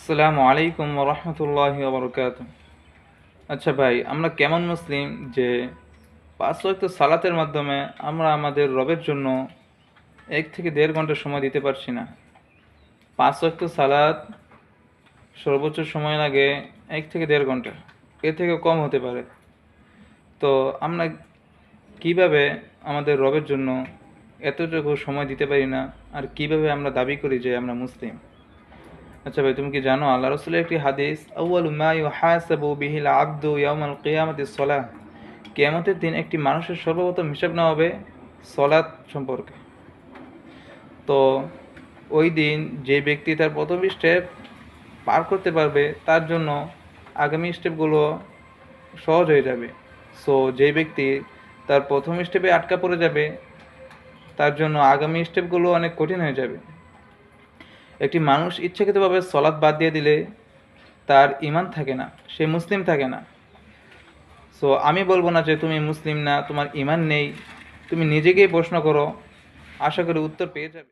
আসসালামু আলাইকুম রহমতুল্লাহি ওবরকাতুহ। আচ্ছা ভাই, আমরা কেমন মুসলিম যে 5 ওয়াক্ত সালাতের মাধ্যমে আমরা আমাদের রবের জন্য 1 থেকে 1.5 ঘন্টা সময় দিতে পারছি না। 5 ওয়াক্ত সালাত সর্বোচ্চ সময় লাগে 1 থেকে 1.5 ঘন্টা, এর থেকে কম হতে পারে। তো আমরা কিভাবে আমাদের রবের জন্য এতটুকু সময় দিতে পারি না, আর কিভাবে আমরা দাবি করি যে আমরা মুসলিম? আচ্ছা ভাই, তুমি কি জানো আল্লাহ রসুলের একটি হাদিস, আউয়ালু মা ইউহাসাবু বিহিল আবদু ইয়াউমাল কিয়ামাতিস সালাহ, কিয়ামতের দিন একটি মানুষের সর্বপ্রথম হিসাব নেওয়া হবে সলাৎ সম্পর্কে। তো ওই দিন যে ব্যক্তি তার প্রথম স্টেপ পার করতে পারবে তার জন্য আগামী স্টেপগুলো সহজ হয়ে যাবে। সো যে ব্যক্তি তার প্রথম স্টেপে আটকা পড়ে যাবে তার জন্য আগামী স্টেপগুলো অনেক কঠিন হয়ে যাবে। একটি মানুষ ইচ্ছাকৃতভাবে সলাৎ বাদ দিয়ে দিলে তার ইমান থাকে না, সে মুসলিম থাকে না। সো আমি বলবো না যে তুমি মুসলিম না, তোমার ইমান নেই। তুমি নিজেকেই প্রশ্ন করো, আশা করি উত্তর পেয়ে যাবে।